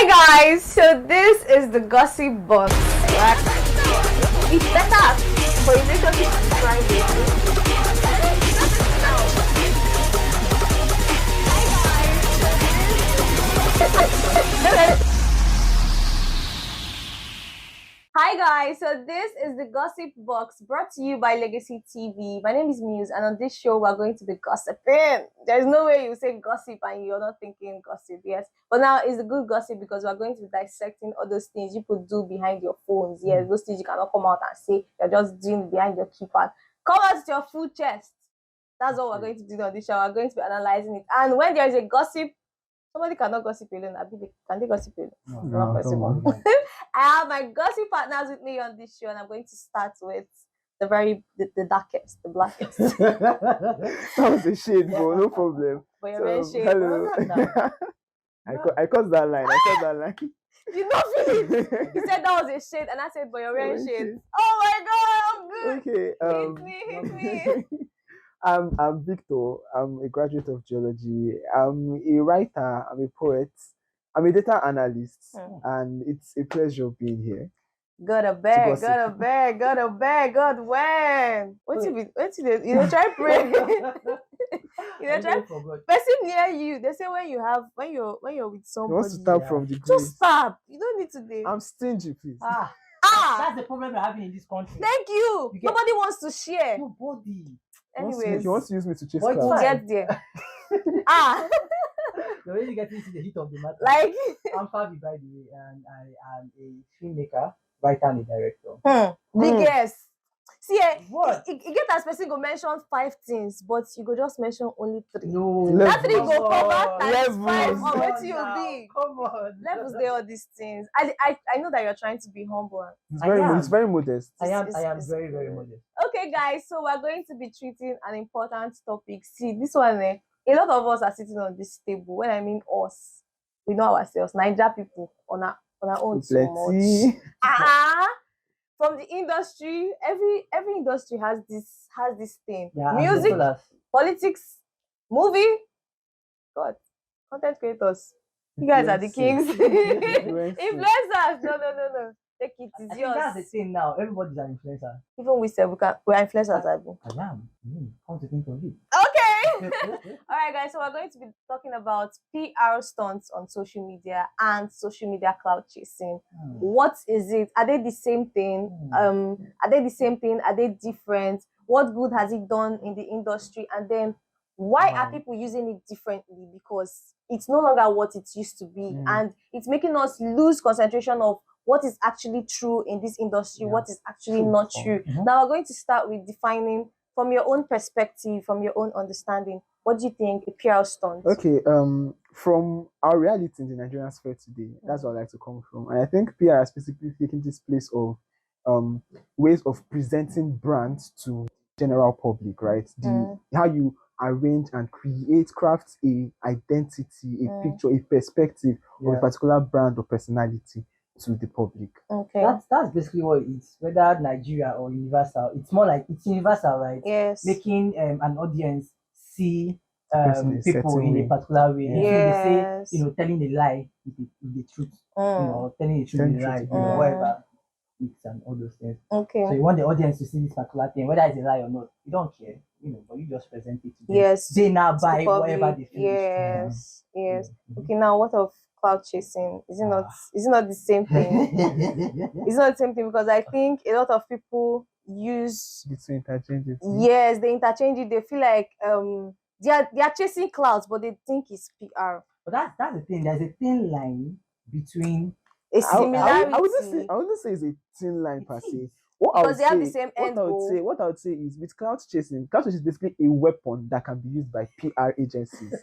Hi guys, so this is the gossip box. Right? It's better for you to subscribe Hi guys, so this is the gossip box brought to you by Legacy TV. My name is Muse, and on this show we're going to be gossiping. There's no way you say gossip and you're not thinking gossip, yes. But now it's a good gossip because we're going to be dissecting all those things you could do behind your phones. Yes, those things you cannot come out and say you're just doing behind your keypad. Come out with your full chest. That's what we're going to do on this show. We're going to be analyzing it. And when there is a gossip, somebody cannot gossip alone. Can they gossip alone? No, Not possible. I have my gossip partners with me on this show, and I'm going to start with the darkest, the blackest. That was a shade, bro. No problem. But you're very shade. Hello. I caused that line. You know, Philip. You said that was a shade, and I said, but you're wearing shade. Oh my God, I'm good. Okay. Hit me. I'm Victor. I'm a graduate of geology. I'm a writer. I'm a poet. I'm a data analyst, and it's a pleasure being here. God when? You know, try pray. You know, try person near you. They say when you're with somebody, You want to start from the just place. stop. You don't need to do. I'm stingy, please. That's the problem we're having in this country. Thank you. Nobody wants to share. Nobody. Anyways, He wants to use me to chase Boy, clouds. we'll get there. You're already getting into the heat of the matter. Like I'm Favour, by the way, and I am a filmmaker, writer, and a director. biggest. See, What? you get as person go mention 5 things, but you go just mention only 3. No. That 3 Levels. go cover times Levels. 5 Come or what on you now. be. Come on. Levels there all these things. I know that you're trying to be humble. He's I very, am. he's very modest. I am It's very, very modest. Okay, guys, so we're going to be treating an important topic. See, this one, a lot of us are sitting on this table. When I mean us, we know ourselves, Niger people on our own so much. Plenty. From the industry, every industry has this thing. Yeah, Music, as well as- politics, movie. God, content creators. You guys are the kings. Influencers. No. Take it, I it's think yours. that's the thing now. Everybody's an influencer. Even we said we're influencers, Abi. I am. Come to think of it. Okay. All right, guys. So we're going to be talking about PR stunts on social media and social media cloud chasing. What is it? Are they the same thing? Are they the same thing? Are they different? What good has it done in the industry? And then why are people using it differently? Because it's no longer what it used to be, and it's making us lose concentration of what is actually true in this industry, what is actually not true. Now we're going to start with defining from your own perspective, from your own understanding. What do you think a PR stunt? Okay, from our reality in the Nigerian sphere today, that's what I like to come from. And I think PR has specifically taken this place of ways of presenting brands to general public, right? How you arrange and craft a identity, a picture, a perspective of a particular brand or personality to the public. Okay. That's basically what it is. Whether Nigeria or universal, it's more like it's universal, right? Yes. Making an audience see person in a people certain in way. a particular way. Yes. They say, telling a lie with the truth, telling the truth with a lie, whatever, it's and all those things. Okay. So you want the audience to see this particular thing, whether it's a lie or not. You don't care, but you just present it to them. Yes. They now buy the whatever they feel. Yes. Okay. Now, what of cloud chasing? Is it not the same thing? It's not the same thing because I think a lot of people use It's interchangeable. Yes, they interchange it. They feel like they are chasing clouds, but they think it's PR. But that's the thing. There's a thin line between A similarity. I wouldn't say it's a thin line per se. Because they have the same end goal. What I would say is with cloud chasing is basically a weapon that can be used by PR agencies.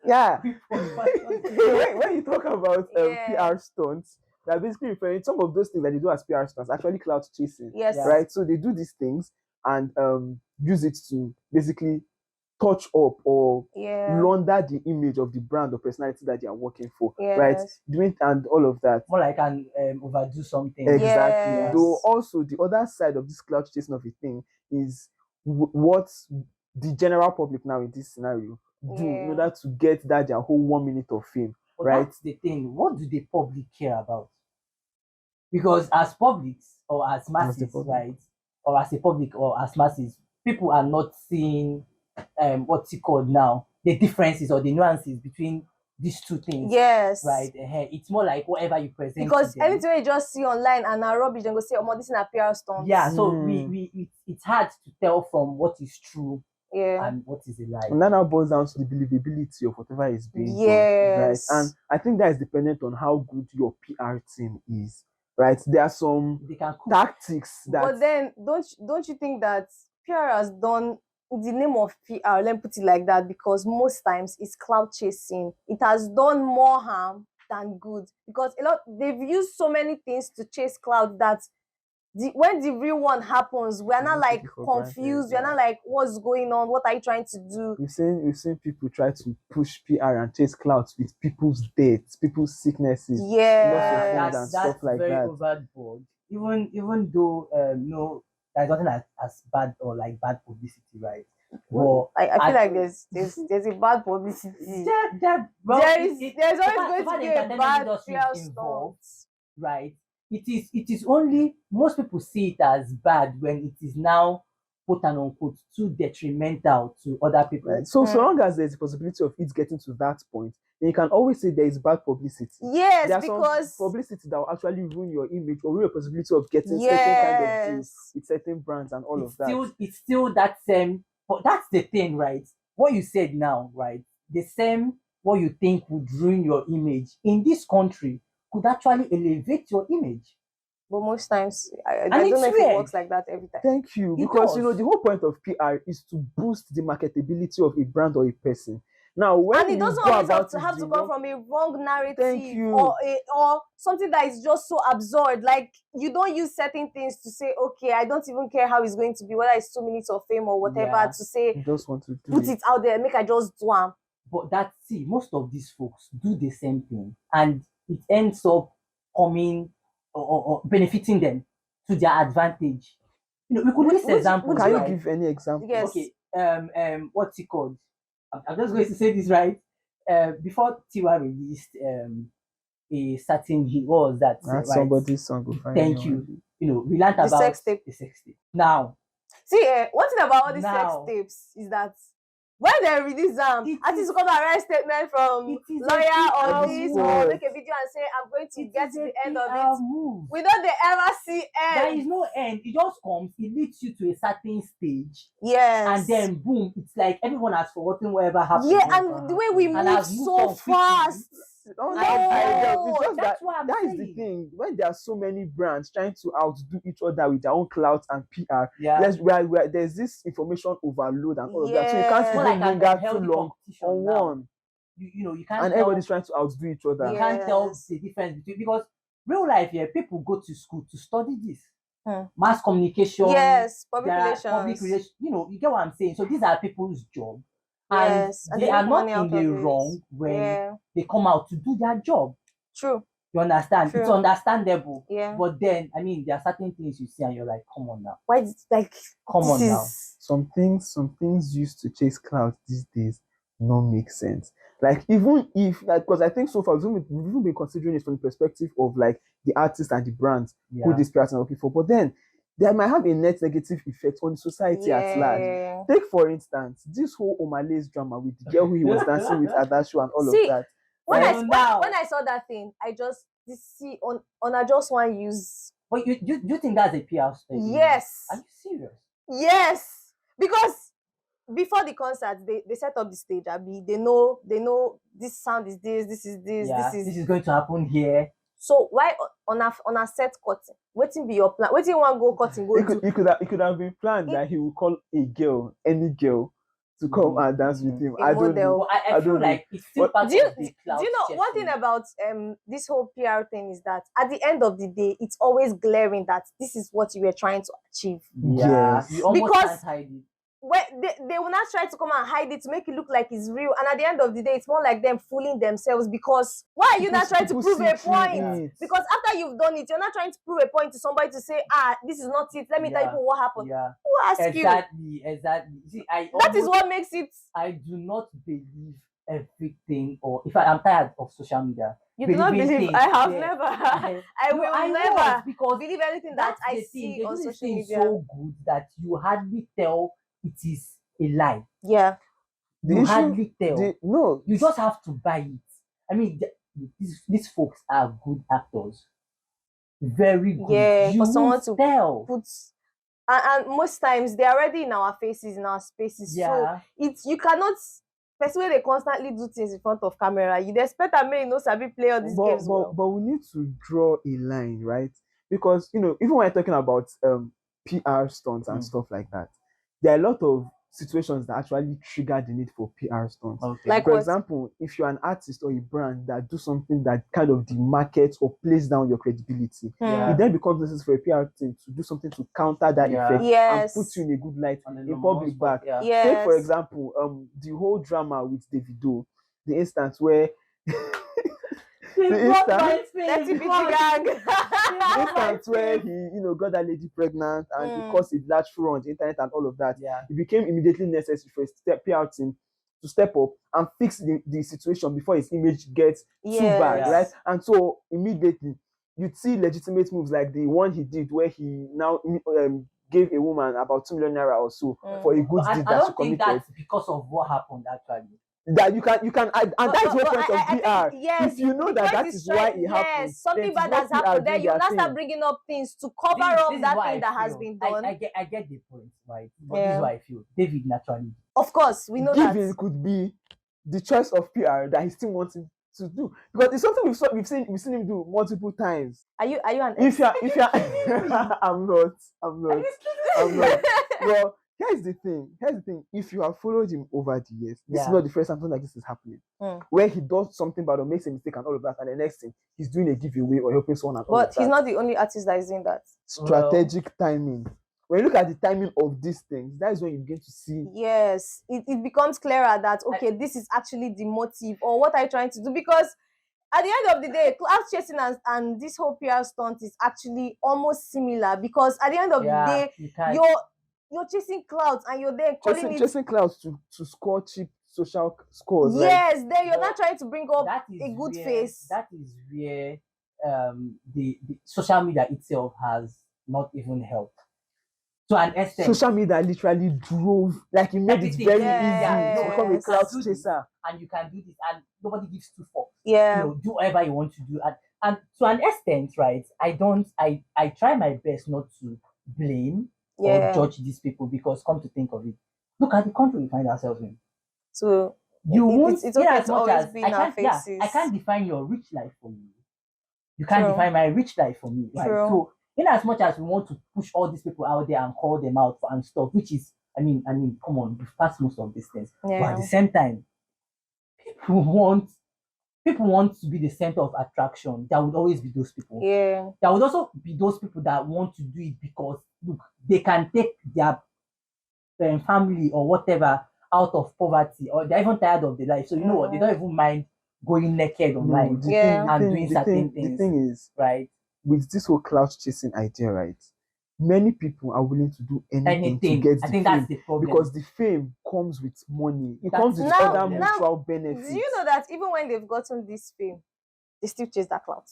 Yeah. when you talk about PR stunts, they're basically referring some of those things that they do as PR stunts, actually cloud chasing. Yes. Right? So they do these things and use it to basically touch up or launder the image of the brand or personality that they are working for. Right? Doing and all of that. More like an overdo something. Exactly. Yes. Though also the other side of this cloud chasing of a thing is what the general public now in this scenario do in order to get that their whole 1 minute of fame. right? That's the thing. What do the public care about? Because as publics or as masses, right, or as a public or as masses, people are not seeing what's it called now, the differences or the nuances between these two things. Yes. Right. It's more like whatever you present. Because anything you just see online and are rubbish, then go say, oh, this is a PR stunt. Yeah. So it's hard to tell from what is true. Yeah. And what is a lie. And that now boils down to the believability of whatever is being done. Yes. Right. And I think that is dependent on how good your PR team is. Right. There are some tactics that. But then don't you think that PR has done in the name of PR, let me put it like that, because most times it's clout chasing. It has done more harm than good, because they've used so many things to chase clout that when the real one happens, we're not like confused. We're not like, what's going on? What are you trying to do? We've seen people try to push PR and chase clout with people's deaths, people's sicknesses, yeah, and stuff like very that. Overboard. Even though no, there's nothing as bad or like bad publicity, right? Well, I feel like there's a bad publicity. There's always going to be a bad PR stunt, right? It is only, most people see it as bad when it is now quote and unquote too detrimental to other people. Right. So long as there's a possibility of it getting to that point, then you can always say there is bad publicity. Yes, there's because some publicity that will actually ruin your image or ruin your possibility of getting certain kind of deals with certain brands and all of that. It's still that same, but that's the thing, right? What you said now, right? The same what you think would ruin your image in this country could actually elevate your image. But most times, I don't know if it works like that every time. Thank you. Because, the whole point of PR is to boost the marketability of a brand or a person. Now, when it doesn't always have to come from a wrong narrative or something that is just so absurd. Like, you don't use certain things to say, okay, I don't even care how it's going to be, whether it's 2 minutes of fame or whatever, to say, you just want to put it out there, make I just do them. But most of these folks do the same thing, and it ends up coming or benefiting them to their advantage. We could list examples. Can you give any example? Yes. Okay. What's it called? I'm just going to say this right. Before Tiwa released a certain hit, what was that? That's right? Somebody's song. Thank you. We learned about the sex tape. Now, see, one thing about all these sex tapes is that when they release artists come and write statement from lawyer or this or make a video and say, I'm going to get to the end of it. We don't ever see end. There is no end. It just comes, it leads you to a certain stage. Yes. And then boom, it's like everyone has forgotten whatever happened. Yeah, and the way we move so fast. Oh, no, that is the thing. When there are so many brands trying to outdo each other with their own clout and PR, there's this information overload and all of that. So you can't even linger too long on one. You can't. And everybody's trying to outdo each other. You can't tell the difference between, because real life here, people go to school to study this. Mass communication. Yes, public relations. You get what I'm saying. So these are people's job. And they are not in the wrong when they come out to do their job. True. You understand? True. It's understandable. Yeah. But then, there are certain things you see and you're like, come on now. Why is it like, come on now? Some things used to chase clout these days don't make sense. Like, even if, because I think so far we've even been considering it from the perspective of like the artist and the brands who these people are looking for. But then there might have a net negative effect on the society at large. Take, for instance, this whole Omalay's drama with the girl who he was dancing with at that show and all of that. When I saw that thing, I just I just want to use. But you think that's a PR stunt? Yes. Are you serious? Yes, because before the concert, they set up the stage. They know this sound is this is this. This is going to happen here. So why on a set cutting? Waiting be your plan. Waiting one go cutting go. It could have been planned that he would call any girl to come and dance with him. I don't know. I feel like it's still part of the clout. Do you know one thing about this whole PR thing is that at the end of the day, it's always glaring that this is what you were trying to achieve. Yes. You almost can't hide it. They will not try to come and hide it to make it look like it's real, and at the end of the day, it's more like them fooling themselves. Because why are you not trying to prove a point? Because after you've done it, you're not trying to prove a point to somebody to say, this is not it. Let me tell you what happened. Who asked you? Exactly. See, that is what makes it. I do not believe everything, or if I'm tired of social media. You do not believing believe things I have there. never. I I will never was, because believe anything that that's I the thing. see They on do this social thing media. so good that you hardly tell it is a lie. Yeah. The You issue, hardly tell. no, You just have to buy it. I mean, these folks are good actors. Very good. Yeah, You for someone won't to tell. put, and most times they're already in our faces, in our spaces. Yeah. So it's, you cannot, especially when they constantly do things in front of camera, you'd expect that may sabi play all these games well. but we need to draw a line, right? Because even when we're talking about PR stunts and stuff like that, there are a lot of situations that actually trigger the need for PR stunts. Okay. Like For what? example, if you're an artist or a brand that do something that kind of demarkets or plays down your credibility, Yeah. it then becomes necessary for a PR team to do something to counter that Yeah. effect and Yes. put you in a good light On the in number one public spot, back. yeah. Yes. Take, for example, the whole drama with Davido, the instance where They The brought Insta- my face. Dirty bitchy gang. the instance where he, got that lady pregnant and it caused a large furor on the internet and all of that. Yeah. It became immediately necessary for a PR team to step up and fix the situation before his image gets too bad, Yes. right? And so immediately you'd see legitimate moves like the one he did where he now gave a woman about 2 million naira or so for a good But deed I that she don't think committed. that's because of what happened actually. That you can and that's the whole point of I think, PR. yes, If you know the that point that is why it happened, yes, something then it is bad what has PR happened, then doing you their now thing. start bringing up things to cover This up is that what thing I that has feel. been done. I get the point, right? But this Yeah. is what I feel. David naturally. Of course, we know Giving that. could be the choice of PR that he still wants him to do, because it's something we've seen him do multiple times. Are you an If ex? you're I'm not. Well, here's the thing. If you have followed him over the years, this is Yeah. not the first time something like this is happening. Where he does something bad or makes a mistake and all of that, and the next thing he's doing a giveaway or helping someone and all of But that. he's not the only artist that is doing that. Strategic timing. When you look at the timing of these things, that is when you begin to see. Yes, it becomes clearer that okay, this is actually the motive, or what are you trying to do? Because at the end of the day, clout chasing and this whole PR stunt is actually almost similar, because at the end of the day, you're chasing clout and you're there calling chasing clouds to score cheap social scores. Yes, right? then you're not trying to bring up That is a good where, face. That is where the social media itself has not even helped. To an extent, social media literally drove, like it made it very easy to become a clout chaser. And you can do this, and nobody gives two fucks. Yeah. Do whatever you want to do, and to an extent, right? I try my best not to blame or judge these people, because come to think of it, look at the country we find ourselves in. So you won't, it's okay to always be in our faces. I can't define your rich life for you. You can't define my rich life for me, right? So in as much as we want to push all these people out there and call them out and stuff, which is, I mean, come on, we've passed most of these things. But at the same time, people want to be the center of attraction. There would always be those people. Yeah. There would also be those people that want to do it because, look, they can take their family or whatever out of poverty, or they're even tired of their life. So you know what? They don't even mind going naked online and doing certain things. The thing is, right, with this whole clout chasing idea, right, many people are willing to do anything to get the fame. That's the problem. Because the fame comes with money. It comes with other mutual benefits. Do you know that even when they've gotten this fame, they still chase that clout?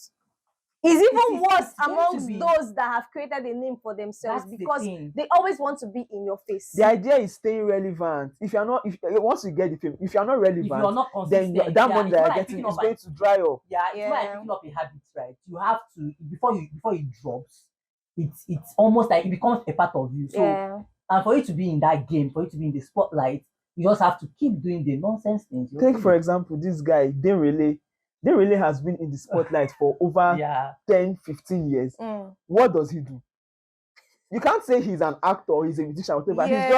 It's even worse amongst those that have created a name for themselves, because they always want to be in your face. The idea is staying relevant. If once you get the fame, if you're not relevant, if you're not then that money that you're getting is going to dry up. Yeah, it's like picking up a habit, right? You have to, before it drops, it's almost like it becomes a part of you. So and for you to be in that game, for you to be in the spotlight, you just have to keep doing the nonsense things. Take for example this guy, They really has been in the spotlight for over 10, 15 years. What does he do? You can't say he's an actor or he's a musician or whatever. He's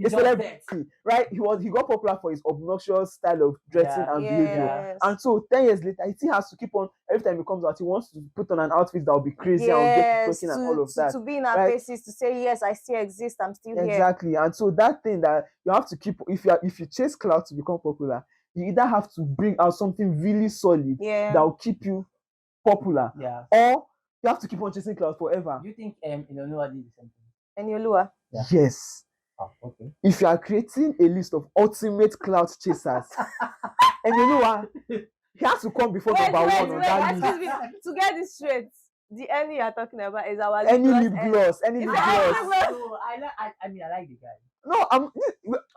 just a celebrity, right? He got popular for his obnoxious style of dressing and behavior. And so 10 years later, he still has to keep on, every time he comes out, he wants to put on an outfit that will be crazy and will get people and all of that. To be in our faces, to say, yes, I still exist, I'm still here. Exactly. And so that thing that you have to keep, if you chase clout to become popular, you either have to bring out something really solid that will keep you popular, or you have to keep on chasing clout forever. Do you think Inolua did the same thing? Eniola? Yes. Oh, okay. If you are creating a list of ultimate clout chasers, and you know what, he has to come before number one on that list. Excuse me. To get this straight, the any you're talking about is our Any lip lip gloss, any Is lip it any gloss. lip gloss? So I mean, I like the guy. No,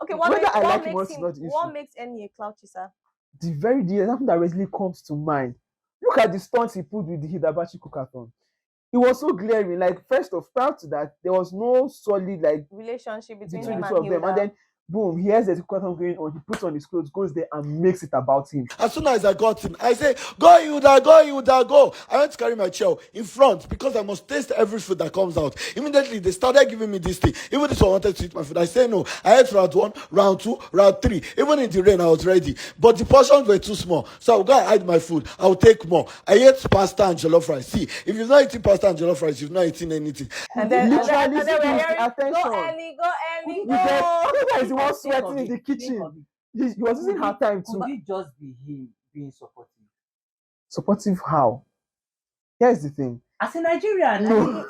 Okay, whether I like him or makes not him, the issue. what makes any a clout chaser? The example that readily comes to mind. Look at the stunts he put with the Hidabashi Kukathon. It was so glaring. Like, first off, prior to that, there was no solid like Relationship between between him the and two of them. Hilda. And then boom, he has the Kukathon going on. He puts on his clothes, goes there and makes it about him. As soon as I got him, I say, go Hilda, go Hilda, go. I went to carry my chair in front because I must taste every food that comes out. Immediately, they started giving me this thing. Even this one wanted to eat my food. I say no. I ate round 1, round 2, round 3. Even in the rain, I was ready. But the portions were too small. So I'll go and hide my food. I'll take more. I ate pasta and jollof rice. See, if you've not eaten pasta and jollof rice, you've not eaten anything. And then Literally, we're seek hearing, attention. go Ellie, You go. get, this guy is the one Think sweating of in the it, kitchen. think of it. He was using her time Could to it just be him being supportive? supportive. How? Here's the thing. As a Nigerian, No.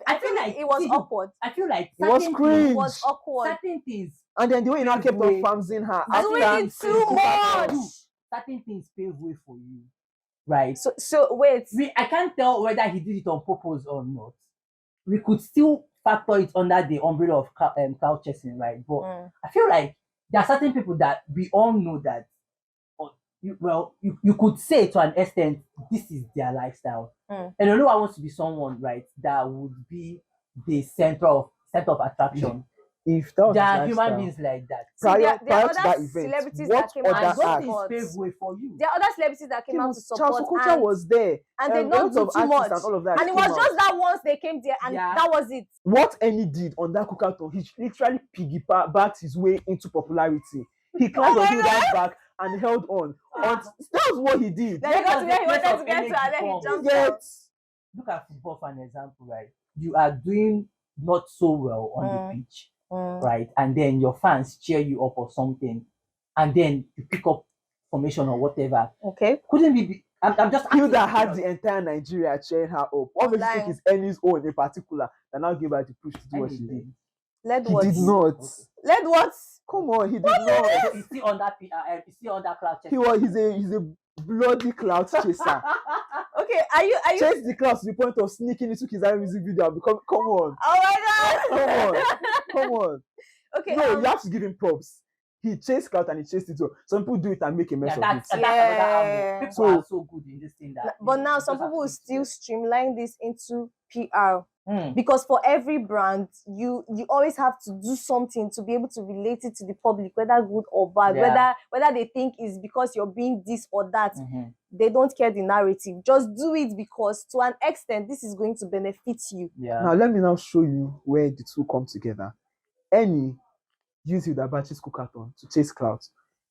I feel like it was awkward. I feel like It was certain cringe. things, It was awkward. certain things, And then the way he now kept on Wait. farming her Doing after it too much. certain things pave way for you, right? So wait. I can't tell whether he did it on purpose or not. We could still factor it under the umbrella of clout chasing, right? But I feel like there are certain people that we all know that, you could say to an extent, this is their lifestyle. And I know I want to be someone, right, that would be the center of attraction. If that was There his are human lifestyle. beings like that. Prior there are to other that event, celebrities what that came other out And to those support. things pave way for you. There are other celebrities that came out to support. Charles Okocha was there, and they a don't lot do of too artists much. and all of that And it came was out. just that once they came there, and Yeah. that was it. What Any did on that Kukathon, he literally piggybacked his way into popularity. He climbed Oh on my Hilda's back and held on. That was what he did. Then he got to where he Place wanted of to get to, energy and then he comes. jumped out. Yet, Look at football for an example, right? You are doing not so well on the pitch, right? And then your fans cheer you up or something, and then you pick up formation or whatever. Okay. Couldn't be? I'm just Hilda asking, had the entire Nigeria cheering her up. What makes you think it's Annie's own in particular that now gave her the push to do what she did? Led He what? did not. Okay. Led what? Come on, he did not. Is he on that PR? Is he on that cloud chasing? He's a bloody clout chaser. Okay, are you? Chase the clout to the point of sneaking into Kizari music video. Come on. Oh my god! Come on. Okay. No, you have to give him props. He chased clout and he chased it. So some people do it and make a mess of it. That's another angle. People So- are so good in this thing that. But now some people will still streamline this into PR. Because for every brand, you always have to do something to be able to relate it to the public, whether good or bad, Yeah. whether they think is because you're being this or that. They don't care the narrative. Just do it because to an extent this is going to benefit you. Yeah. Now let me now show you where the two come together. Any used Hidabachi's Kukathon to chase clout.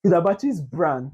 Hidabachi's brand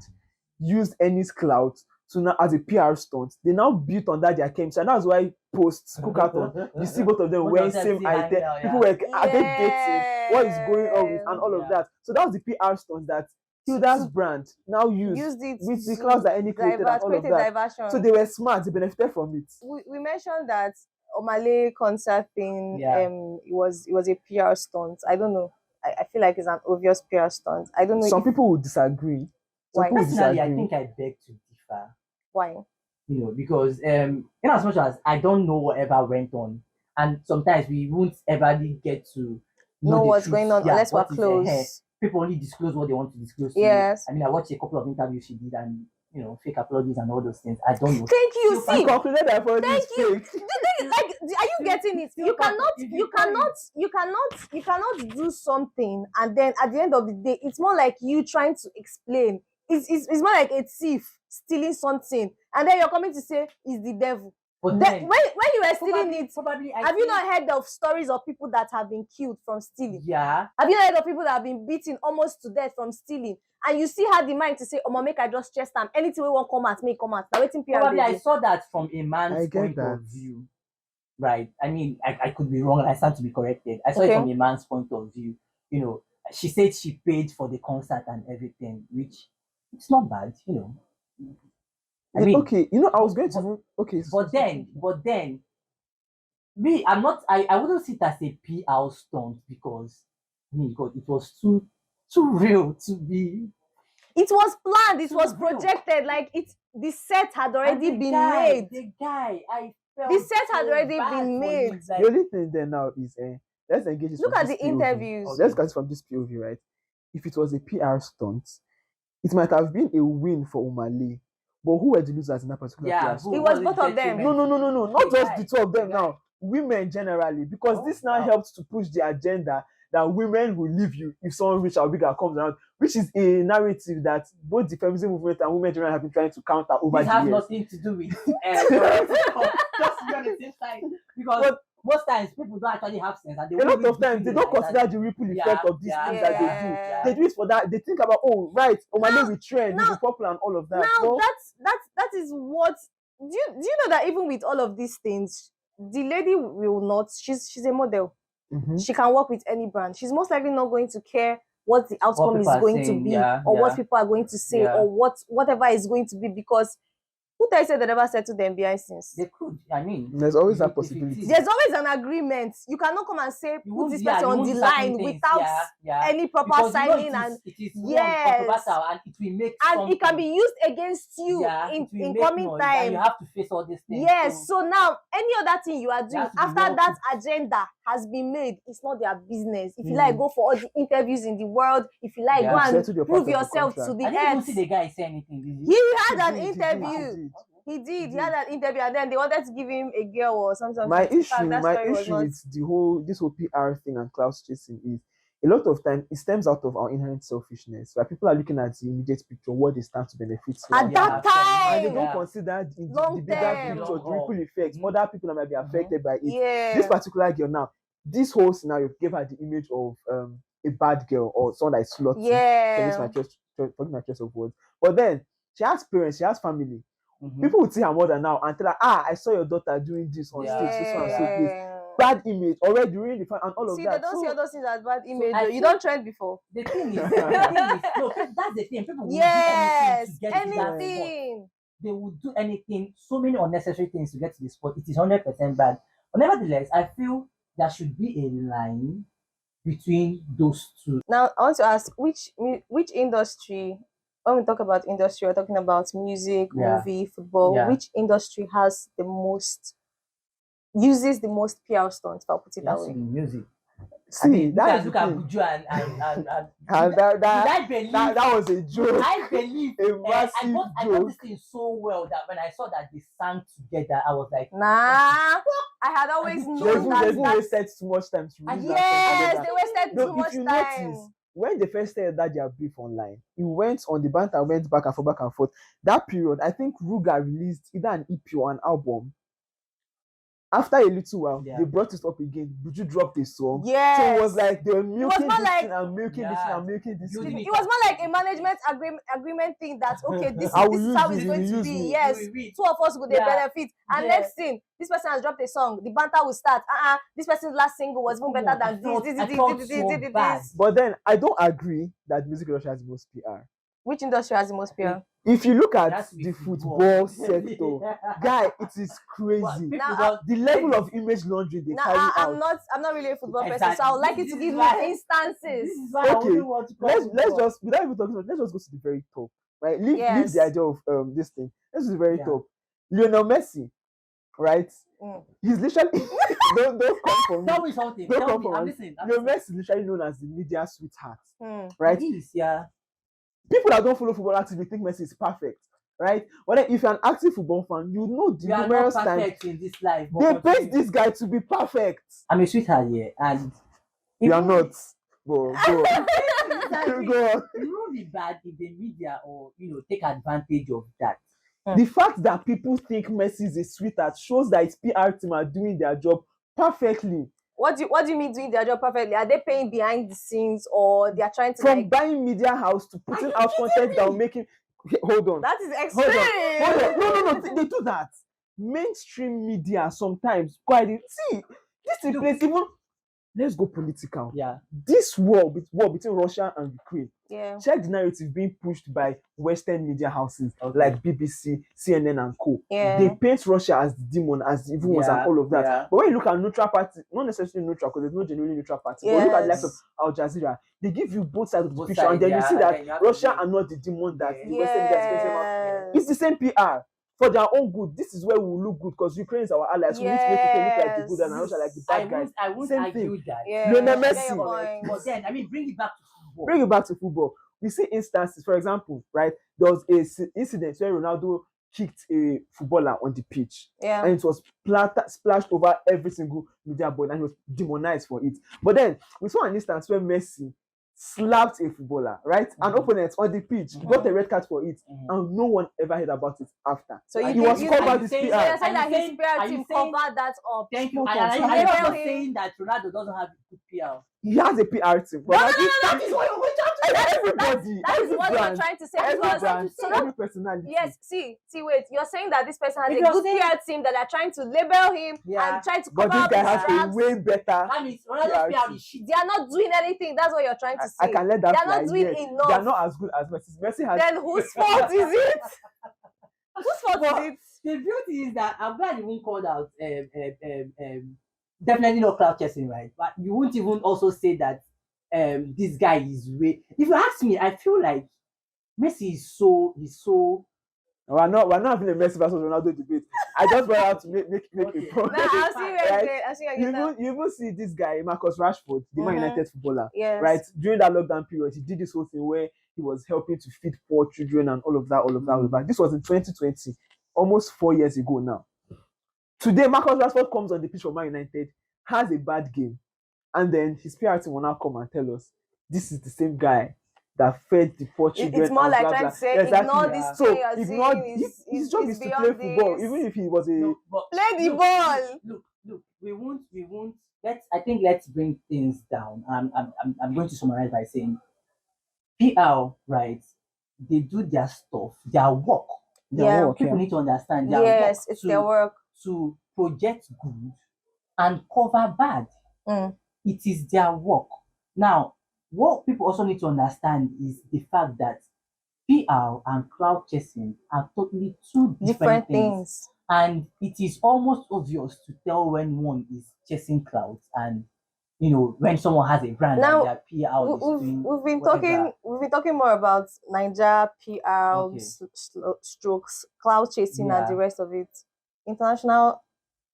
used Any's clout to now as a PR stunt. They now built on that their chemistry. And that's why post Kukathon, you see both of them wearing same item. People were are they dating? What is going on with and all of that? So that was the PR stunt that Hilda's brand now used it with the clouds that Any created and all of created that. diversion. So they were smart, they benefited from it. we mentioned that Omale concert thing, Yeah. it was a PR stunt. I don't know. I feel like it's an obvious PR stunt. I don't know Some if- people would disagree. Some Why? people would Personally, I disagree. think I beg to differ. why. Because in as much as I don't know whatever went on, and sometimes we won't ever really get to Know the what's truth. going on Yeah, unless we're what is ahead. close. People only disclose what they want to disclose. To Yes. you. I mean, I watched a couple of interviews she did, and fake apologies and all those things. I don't know. Thank you. So See, I concluded that for Thank this you. fake. the thing is, like, are you getting it? You cannot do something, and then at the end of the day, it's more like you trying to explain. It's more like a thief stealing something, and then you're coming to say it's the devil. But Then, then, when you were stealing it, probably, have you not heard of stories of people that have been killed from stealing? Yeah. Have you not heard of people that have been beaten almost to death from stealing? And you still had the mind to say, "Oh, make I just chest them. Anything we want come at me, come at." Now waiting PR. Probably dey I do. saw that from a I man's get point that. of view, right? I mean, I could be wrong, and I stand to be corrected. I saw it Okay. from a man's point of view. She said she paid for the concert and everything, which it's not bad. I mean, Okay, I was going to okay. but then, me, I'm not. I wouldn't see it as a PR stunt because because it was too real to be. It was planned, it So was real. projected, like the set had And already the been guy, made. The guy, I felt The set had so already bad been for made. him, The like, only thing there now is let's engage this Look from at this the POV. interviews. Okay. Let's get it from this POV, right? If it was a PR stunt, it might have been a win for Umale. But who were the losers in that particular PR who stunt? It was the both of them. detriment? No. Not The just guy, the two of them the guy. now. Women generally. Because Oh, this now wow. helps to push the agenda that women will leave you if someone rich or bigger comes around, which is a narrative that both the feminism movement and women generally have been trying to counter over This the has years. nothing to do with just to be on the same side, because But most times people don't actually have sense, and they a lot won't of times they don't realize consider the ripple effect of these things that they do. Yeah. They do it for that. They think about, oh, right, Omale Now- will trend, will now- be popular and all of that. Now Well, that is what do you know that even with all of these things, the lady will not, she's a model. mhm. She can work with any brand. She's most likely not going to care what the outcome is people are going to saying, be, yeah, or what yeah. people are going to say, Yeah. or whatever is going to be, because who tells you they never settled them behind scenes? They could. I mean, There's always that if it possibility. is, There's always an agreement. You cannot come and say you put won't- this yeah, person you on won't the do certain line things, without yeah. any proper Because signing, you know and it is yes. one controversial, and it will make and it can something. be used against you Yeah, in it will make coming noise, and you time. have to face all these things. Yes, so now any other thing you are doing has to be after well that agenda has been made, it's not their business. If you like, Mm. go for all the interviews in the world. If you like, Yeah. go You've and settled your part prove of the yourself to contract. the I didn't even earth. see the guy say anything. Did He had He an did, interview. he did. He had an interview, and then they wanted to give him a girl or something. My In fact, issue that story was not- with this whole PR thing and clout chasing is a lot of time it stems out of our inherent selfishness, where people are looking at the immediate picture, what they stand to benefit from, At that and they time. don't Yeah. consider the Long bigger term. picture, the Long ripple effects, Mhm. other people that might be affected by it. Yeah. This particular girl now, this whole scenario gave her the image of a bad girl or someone that is slutty. Forgive my choice of words. But then she has parents, she has family. Mhm. People would see her mother now and tell her, I saw your daughter doing this on Yeah. stage, this one, so this. Yeah. Bad image already during the and all of See, that. they don't see So, all those things as bad image. I You feel- don't trend before. The thing is, no, that's the thing. People will Yes, do anything to get to that spot. anything. They will do anything, so many unnecessary things to get to the spot. It is 100% bad. But nevertheless, I feel there should be a line between those two. Now, I want to ask which industry, when we talk about industry, we're talking about music, Yeah. movie, football, Yeah. which industry has the most, uses the most PR stunts, if I'll put it that That's way? in music. see, I mean, that's look the at thing. Buju and And that, did I believe that was a joke. I believe A massive I got joke. this thing so well that when I saw that they sang together, I was like, Nah, I had always They They known even that. wasted too much time to And release Yes, that they song wasted together. too No, much if you time. notice, when they first started that their brief online, it went on the banter, went back and forth. That period, I think Ruga released either an EP or an album. After a little while, Yeah. they brought it up again. Buju dropped a song. Yes. So it was like they were milking more this like- thing and milking this thing and milking this Building thing. It was more like a management agreement thing that, okay, this I is, will this is use how you, it's you going will to use be. me. Yes, You will read. two of us will Yeah. benefit. And Yeah. next thing, this person has dropped a song. The banter will start. This person's last single was even Come better on, than this. I felt so bad. But then I don't agree that music industry has the most PR. Which industry has the most PR? If you look at That's with the football. football sector, guy, it is But crazy. people Now, don't- The level of image laundry they Now, carry I'm out. not really a football person, Exactly. so I would like you This to is give why- me This instances. is why I Okay, wouldn't want to call let's football. just without even talking about, let's just go to the very top, right? Leave Yes. the idea of this thing. Let's do the very Yeah. top. Lionel Messi, right? Mm. He's literally don't come for me. Tell me something. Don't Tell come me. for I'm me. listening. Lionel Messi is literally known as the media sweetheart, Hmm. right? He is, yeah. People that don't follow football actively think Messi is perfect, right? But then if you're an active football fan, you know the We are not numerous times perfect in this life. but they continue. paid this guy to be perfect. I'm a sweetheart here, and You are even- not. Go on. Exactly. Go on. It won't be bad if the media or take advantage of that. The fact that people think Messi is a sweetheart shows that his PR team are doing their job perfectly. What do you mean doing their job perfectly? Are they paying behind the scenes, or they are trying to From like? buying media house to putting out content that will make him. Okay, hold on. That is Hold extreme. on. Hold on. No. They do that. Mainstream media sometimes quite. See, this is Look. place even let's go political. Yeah. This war between Russia and Ukraine. Yeah. Check the narrative being pushed by Western media houses Okay. like BBC, CNN, and co. Yeah. They paint Russia as the demon, as the evil ones, and all of that. Yeah. But when you look at neutral party, not necessarily neutral because there's no genuinely neutral party. But look at the likes of Yes. Al Jazeera. They give you both sides of the Both picture, sides, and then yeah, you see and that then you have Russia to- are not the demon that the Western media is painting out. Yes. It's the same PR. For their own good, this is where we will look good because Ukraine is our ally. So we need to make Ukraine look like the good and Russia like the bad guys. I won't Same argue thing. that. Yeah. Lionel I get Messi. your point. But then, I mean, bring it back to football. Bring it back to football. We see instances, for example, right? There was a incident where Ronaldo kicked a footballer on the pitch, Yeah. and it was splashed over every single media board, and he was demonized for it. But then we saw an instance where Messi slapped a footballer, right? An opponent on the pitch, got a red card for it, and no one ever heard about it after. So you he think was you- covered are you with saying- So you're PR. saying that Are you his saying- PR are you team saying- covered that up. Thank you. Small And talk, are small you talk. not saying that Ronaldo doesn't have good PR? He has a PR team. But that is what you're everybody, That is every what brand, you're trying to say. every Because brand, so that, every personality. yes, see, wait. You're saying that this person has If a you're good saying- PR team that are trying to label him Yeah. and try to But cover this up guy his has a tracks. way better. That means Ronaldo's PR is shit. They are not doing anything. That's what you're trying to say. I can let that They are fly. not doing Yes. enough. They are not as good as Messi. Messi has. Then whose fault is it? Whose fault is it? The beauty is that I'm glad you won't call out definitely not cloud chasing, right? But you won't even also say that this guy is way. If you ask me, I feel like Messi is so We're not having a Messi versus Ronaldo debate. I just want out to make Okay. a point. Nah, I'll see you Right? again. I'll see you again. now. You even see this guy, Marcus Rashford, the Man Mhm. United footballer, Yes. right? During that lockdown period, he did this whole thing where he was helping to feed poor children and all of that. This was in 2020, almost 4 years ago now. Today, Marcus Rashford comes on the pitch for Man United, has a bad game, and then his PR team will now come and tell us this is the same guy that fed the poor children. It's more and like blah, trying blah. to say, Exactly. ignore this So thing you're ignore seeing. his job is to play beyond football, this. even if he was a No, but Play the look, ball. Look. We won't. Let's bring things down. I'm going to summarize by saying, PR, right? They do their stuff, their work. Yeah. People need to understand their Yes, work it's to, their work. to project good and cover bad. Mm. It is their work. Now, what people also need to understand is the fact that PR and cloud chasing are totally two different things. And it is almost obvious to tell when one is chasing clouds and when someone has a brand Now, and their PR is doing We've been whatever. talking more about Niger PR Okay. strokes, cloud chasing, and Yeah. the rest of it. International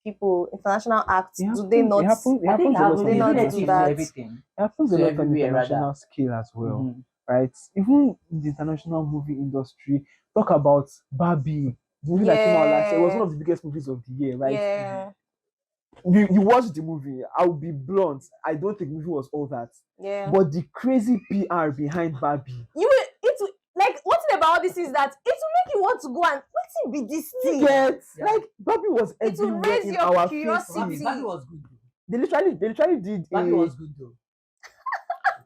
people, international acts, It do they not? It happens, I think a lot they on they not do relative to that. everything. It happens a So lot on everywhere, international rather. scale as well, Mhm. right? Even in the international movie industry, talk about Barbie, the movie that came out last year. It was one of the biggest movies of the year, right? Yeah, You watched the movie. I'll be blunt. I don't think the movie was all that. yeah. But the crazy PR behind Barbie. Like what's it about this is that it will make you want to go and what's it be this You thing? get Yeah. like Barbie was It will everywhere raise in your our curiosity. faces. Barbie was good though. They literally did Barbie was good though.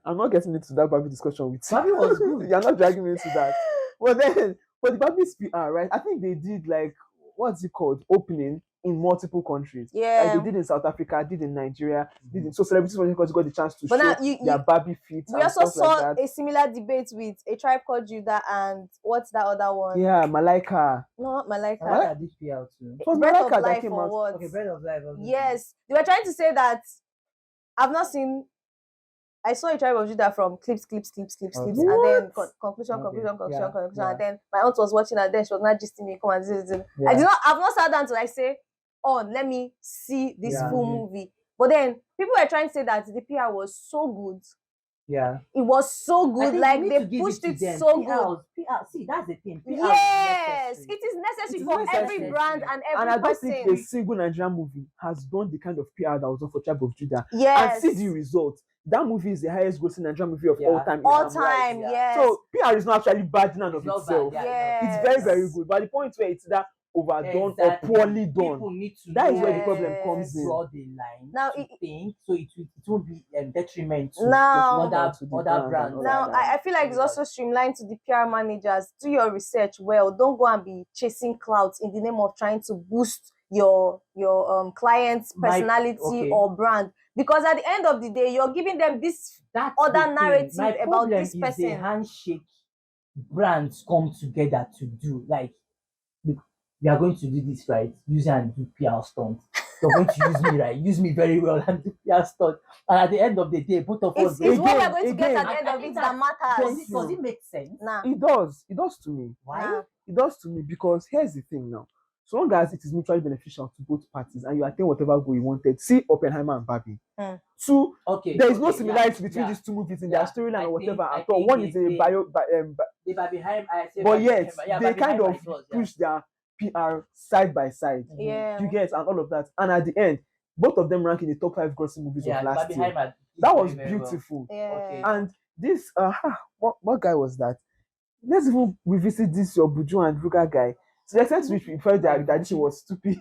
I'm not getting into that Barbie discussion with you. Barbie was good. You're not dragging me into that. But then, for the Barbie's PR, right? I think they did like what's it called? Opening in multiple countries. Yeah. Like they did in South Africa, did in Nigeria, did in so celebrities from because got the chance to But show now you- their Barbie feet. We and also stuff like saw that. a similar debate with A Tribe Called Judah and what's that other one? Yeah, Malaika. No, not Malika. Malaika did PR too. It was Breath Malaika of that Life came or out. what? Okay, Bread of Life. Yes, they were trying to say that I've not seen. I saw A Tribe of Judah from clips, Okay. and then conclusion, Okay, conclusion, yeah. and then my aunt was watching and then she was not gisting me. Come and this. Yeah. I've not sat down to like say, oh, let me see this Yeah. full movie. But then people were trying to say that the PR was so good. Yeah. It was so I good, think like you need they to give pushed to it them. so PR, good. PR, see, that's the thing. PR is Yes, necessary. it is necessary It is for every necessary. brand and every And I don't think a person. single Nigerian movie has done the kind of PR that was done for Tribe of Judah. Yes, And see the result. That movie is the highest grossing Nigerian movie of Yeah. all time. if all I'm right. time. yeah. Yes. So PR is not actually bad in and of It's not itself. bad, yeah. It's very, very good. But the point where it's that overdone Exactly. or poorly done. People need to That is know where the Yes. problem comes in. draw the line. Now to it- think so it won't be a detriment to Now- other To the other brand brands. and all Now, like that. I feel like it's also streamlined to the PR managers. Do your research well. Don't go and be chasing clouds in the name of trying to boost your client's My- personality okay. or brand, because at the end of the day you're giving them this That's other the thing. narrative My about problem this is the person. handshake brands come together to do. Like, look, we are going to do this, right? Use and do PR stunt. You're going to use me, right? Use me very well and do PR stunt. And at the end of the day, both of us. It's what we're Again, going to get at the again, end of it that matters. Does it make sense? Nah. It does to me. Why? Nah. It does to me because here's the thing now. So long as it is mutually beneficial to both parties and you attain whatever goal you wanted, see Oppenheimer and Barbie. Two, Okay. there is no okay, similarity between yeah. these two movies in Yeah, their storyline I or think- whatever I at all. think One is a they- bio, They were behind. I say but Barbie yet Heimer. Yeah, they Barbie kind Heimer of it was, push their PR side by side. Yeah. You get and all of that, and at the end, both of them rank in the top 5 grossing movies Yeah, of last Barbie year. Heimer did That very, was very well. beautiful. Yeah. Okay. And this, what guy was that? Let's even revisit this your Buju and Ruga guy. To the extent to which we felt that the addition was stupid,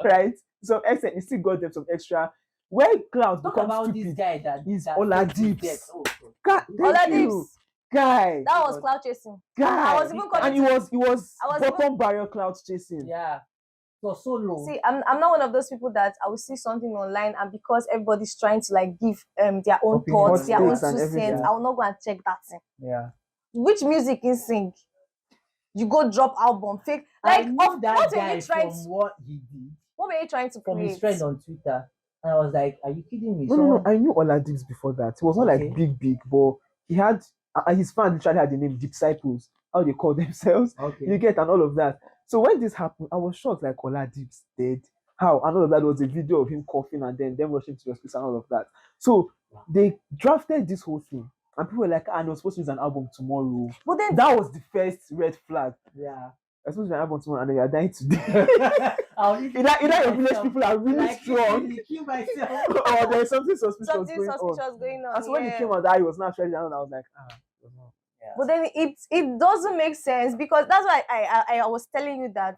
right? So extent it still got them some extra. Where Clout Talk becomes about stupid this guy that is that Ola faked his Dips. death. Oh, God, Ola thank you, Dips. guy. That was cloud chasing. Guy. I was even calling And it was I was bottom barrier Clout chasing. yeah. It was so low. See, I'm not one of those people that I will see something online and because everybody's trying to like give their own Opinion. thoughts, their own Hot takes and 2 everything. cents, I will not go and check that thing. Yeah. Which music in sync? You go drop album fake. Like, I knew what that were guy you trying from to? what he did What were you trying to from create? his friend on Twitter, and I was like, "Are you kidding me?" No. I knew Ola Dips before that. He was not Okay. like big, but he had his fans literally had the name Disciples, how they call themselves. Okay. You get and all of that. So when this happened, I was shocked like Ola Dips dead. How and all of that was a video of him coughing and then them rushing to the hospital and all of that. So they drafted this whole thing. And people were like, and they were supposed to use an album tomorrow. But then That was the first red flag. Yeah. I supposed to use an album tomorrow and then you are dying today. I'll need to either kill your village myself. people are really Like, strong literally kill myself. or there's something suspicious something going on. suspicious going on. And so when yeah. it came out that he was not actually down, I was like, it was not. But then it doesn't make sense because that's why I was telling you that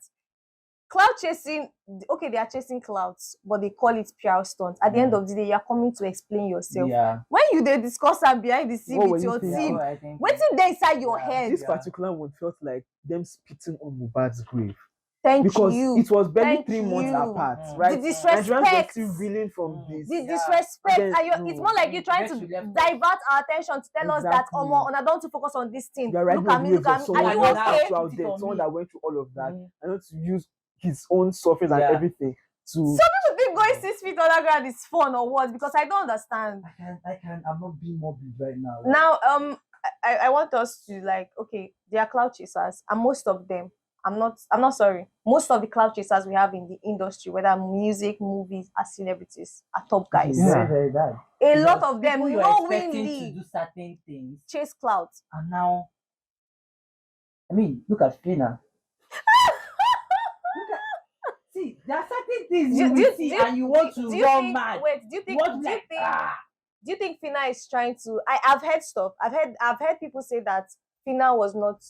cloud chasing, okay, they are chasing clouds, but they call it PR stunt. At the end of the day, you are coming to explain yourself. Yeah. When you they discuss and behind the scene What were with you your thinking? team, what I think. what's in there inside your Yeah. head? This Yeah. particular one felt like them spitting on Mohbad's grave Thank because you. it was barely Thank 3 months you. apart, Mm. right? The Nigerians were disrespect. still reeling from Mm. this. The Yeah. disrespect, And then- and it's more like you trying to Get to left. divert our attention to tell us that, Exactly. and I don't to focus on this thing. You're right. Look at me, look at me. Someone Are you who was okay? okay? actual Put it dead, on someone me. that went through all of that, Mhm. and not to use his own sufferings and Yeah. everything to. Some people think going 6 feet underground is fun or what? Because I don't understand. I'm not being morbid right now. Now, I want us to like, okay, they are cloud chasers, and most of them, I'm not sorry. Most of the cloud chasers we have in the industry, whether music, movies, are celebrities, are top guys. It's Yeah. very, very bad. A lot Because of them people you're expecting to knowingly do certain things, chase cloud. and now, I mean, look at Fina. See, there are certain things you will see and you want to run think, mad. Wait, do you think? Want Do you like, think? ah. Do you think Fina is trying to? I've heard stuff. I've heard people say that Fina was not.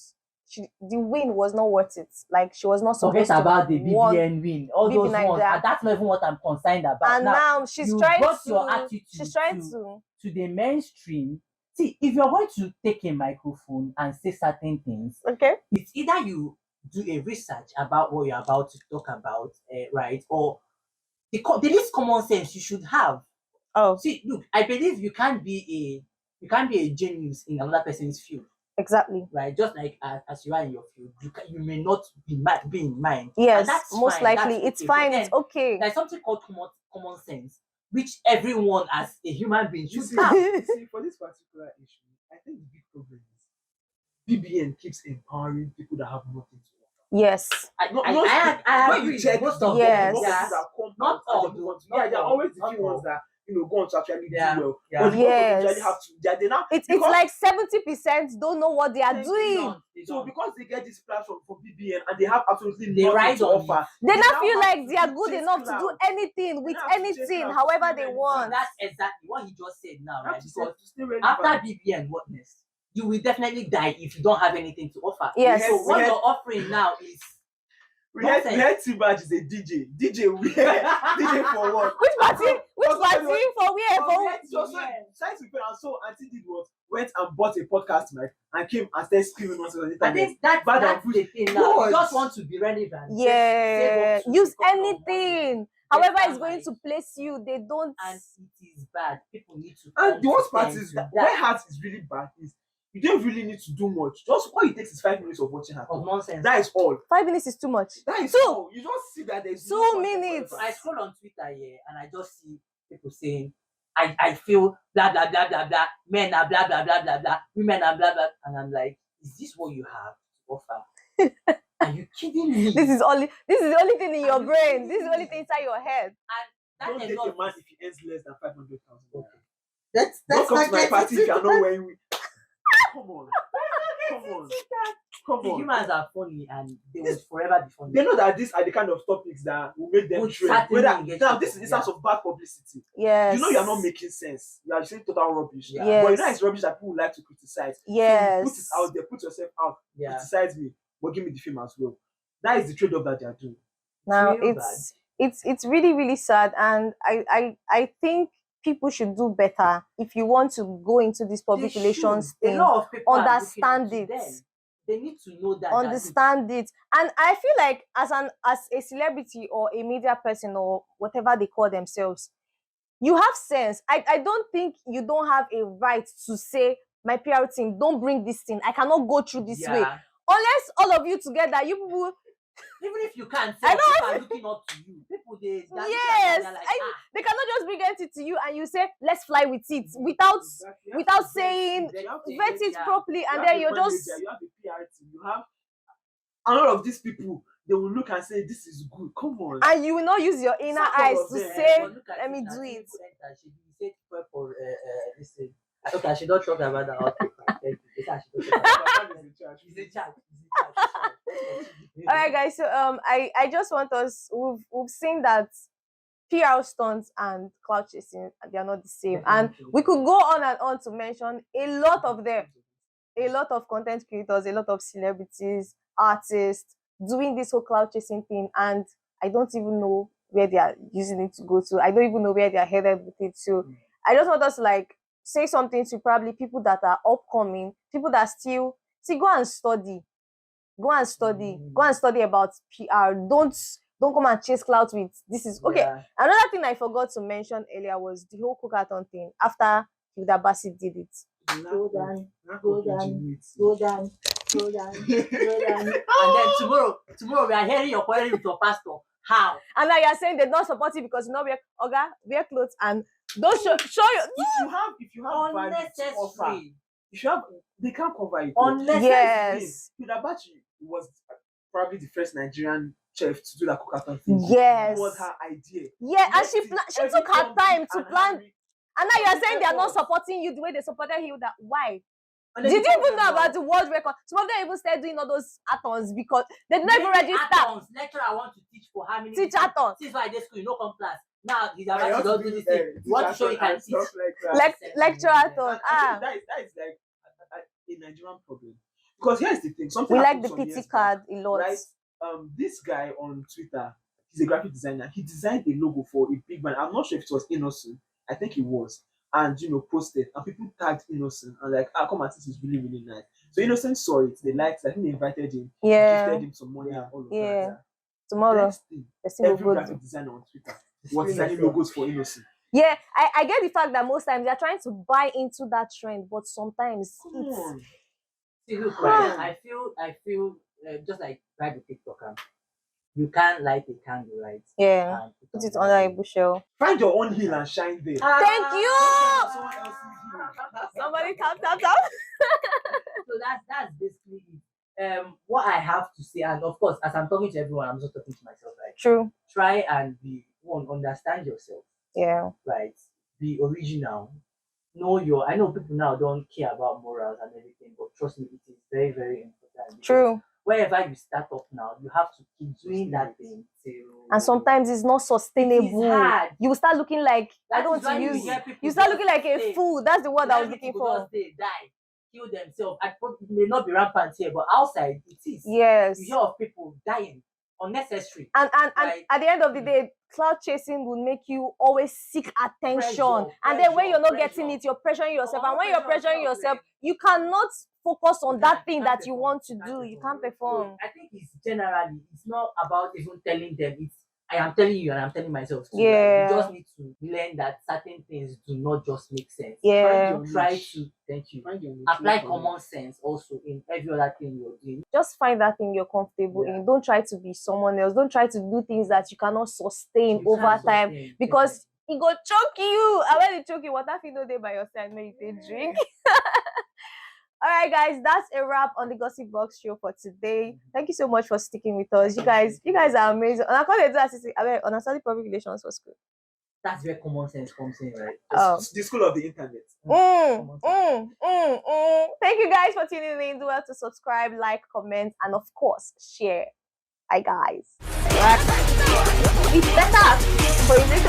The win was not worth it. Like she was not supposed Forget to about the have won. BBN win, all BB those ones. Nigeria. And that's not even what I'm concerned about. And now she's you trying brought to. your attitude She's trying to- to. to the mainstream. See, if you're going to take a microphone and say certain things, Okay. it's either you do a research about what you're about to talk about, right? Or the least common sense you should have. Oh, See, look, I believe you can't be a genius in another person's field, exactly. right? Just like as you are in your field, you may not be in mine. And Yes, that's most fine, likely. that's It's okay. But fine. then It's okay. there's something called common sense, which everyone as a human being You should see, have. see, for this particular issue, I think the big problem is BBN keeps empowering people that have nothing to offer. Yes. I When agree. you check Most the of Yes. them, yeah. that come Not out all, and they though. want to- Not yeah, they're all. always the Not few ones all. that go on to actually Yeah. do well. Yeah. But the ones that Yes. usually have to, they now It's because- like 70% don't know what they are doing. so because they get this platform for BBN and they have absolutely They nothing ride to on offer, They now not feel have like to they are chase good enough to do clout. anything with They have to chase anything, clout, however to they do want. anything. That's exactly what he just said now, They have right? to Because stay relevant. after BBN whatness, you will definitely die if you don't have anything to offer. Yes. So what We had- you're offering now is we heard T-Badge is a DJ. DJ for what? Which party Dance party for where? So science people, and so Auntie did what? Went and bought a podcast mic and came and started screaming nonsense on the I internet. think that's the thing now. You just want to be relevant. Yeah, Say what use become anything. what However, better it's going to place you. They don't. and it is bad. People need to. And the worst part understand is that why heart is really bad is you don't really need to do much. Just all it takes is 5 minutes of watching her. of nonsense. That is all. 5 minutes is too much. That is 2. all. You just see that there's 2 no content minutes. whatsoever. I scroll on Twitter here and I just see people saying, I feel blah blah blah blah blah, men are blah blah blah blah blah, women are blah blah, and I'm like, is this what you have to offer? Are you kidding me? This is the only thing in your brain. This is the only thing inside your head. Don't That date enough. a man if he earns less than 500,000. That's Don't come to my not party if you're not wearing. Come on. Come on. Come The on. humans are funny and they will forever be funny. They know that these are the kind of topics that will make them Would trend. certainly Whether engage now people, this is instance of bad publicity. Yes. You know you're not making sense. You are saying total rubbish. Yeah. Yes. But you know it's rubbish that people like to criticize. Yes. Put it out there, put yourself out, Yeah. criticize me, but give me the fame as well. That is the trade-off that they are doing. Now real it's really, really sad, and I think people should do better if you want to go into this public They relations should. A thing. lot of people are Understand looking up to it. them. They need to know that. Understand it. And I feel like as a celebrity or a media person or whatever they call themselves, you have sense. I don't think you don't have a right to say, my PR team, don't bring this thing. I cannot go through this way. Unless all of you together, you people. Even if you can't say I know people are looking up to you, people they Yes, they're like, they cannot just bring it to you and you say, let's fly with it without Exactly. without saying, You have to vet it yeah. properly, and you then have you're a manager, just. you have a PR team, you have a lot of these people. They will look and say, "This is good." Come on. And you will not use your inner Some eyes of to them, say, but look at let me it, do and it. people enter, she said well for this thing. Okay, I should not talk about that. Okay, she's in charge. All right, guys. So I just want us. We've seen that PR stunts and clout chasing, they are not the same, and we could go on and on to mention a lot of them. A lot of content creators, a lot of celebrities, artists doing this whole clout chasing thing, and I don't even know where they are using it to go to. I don't even know where they are headed with it. So I just want us to like say something to probably people that are upcoming, people that still see, go and study. Go and study about PR. Don't come and chase clout with this is okay. Yeah. Another thing I forgot to mention earlier was the whole cookathon thing after Hilda Bassett did it. Go down. And then tomorrow we are hearing your quarrel with your pastor. How? And now you're saying they don't support it because you know wear clothes and don't show you. If you have value to offer, Unnecessary. if you have, they can't cover it. Unnecessary. Yes. Hidabachi was probably the first Nigerian chef to do that cookathon thing. Yes. It was her idea. Yeah, and she Every took her time to and plan. every- And now you're saying they are not effort. supporting you the way they supported Hilda. Why? and then Did you tell even them know now, about the world record? Some of them even started doing all those atoms because they did not even Many register. atoms, lecturer I want to teach for how many Teach people? atoms. Since why they school, you know, come class. Now he's I about want to to do do, this thing. You want to show you can and teach. stuff like that. Lecture atom. That is like a Nigerian problem. Because here's the thing. Something We like happened the some pity years card back, a lot. right? This guy on Twitter, he's a graphic designer. He designed a logo for a big brand. I'm not sure if it was Innocent. I think it was. And posted, and people tagged Innocent and like, come and this is really, really nice. So Innocent saw it, they liked it. I think they invited him, Yeah. gifted him some money and all of Yeah. that. Tomorrow, Next thing, the every graphic designer on Twitter was designing logos for Innocent. Yeah, I get the fact that most times they're trying to buy into that trend, but sometimes Come it's on. See, look, right? I feel just like Bible TikToker. You can't light a candle, right? yeah. And Put it under a bushel. Find your own hill and shine there. Thank you. Someone else's hill. Somebody tap. So that's basically it. What I have to say, and of course, as I'm talking to everyone, I'm just talking to myself, right? True. Try and understand yourself, Yeah. right? Be original. I know people now don't care about morals and everything, but trust me, it is very, very important. because True. Wherever you start up now, you have to keep doing that thing till. And sometimes it's not sustainable. hard. You will start looking like I That don't is want why to you use. hear people You start just looking like a say, fool. That's the word I was looking people for. just they die, kill themselves. It may not be rampant here, but outside it is. Yes. You hear of people dying unnecessary. And Like, at the end of the day, clout chasing will make you always seek attention. Pressure, And then when you're not pressure. getting it, you're pressuring yourself. Oh, And when you're pressure pressuring yourself, yourself, man. you cannot focus on You that can't- thing you that can't you perform. want to You do. can't You perform. can't perform. So I think it's generally, it's not about even telling them. It's I am telling you and I'm telling myself too. Yeah. Like, you just need to learn that certain things do not just make sense. Yeah. Find your Try niche. to thank you. Find your niche. Apply Look for common it. sense also in every other thing you're doing. Just find that thing you're comfortable Yeah. in. Don't try to be someone else. Don't try to do things that you cannot sustain You over can't time, sustain, because it go choke you. And when it choke you, what if you know they by your side, maybe they drink. All right, guys, that's a wrap on the Gossip Box show for today. Thank you so much for sticking with us. You guys are amazing. And I call it on a study public relations for school. That's where common sense comes in, right? Oh. The school of the internet. Thank you guys for tuning in. Do well to subscribe, like, comment, and of course, share. Bye, guys. It's better for you.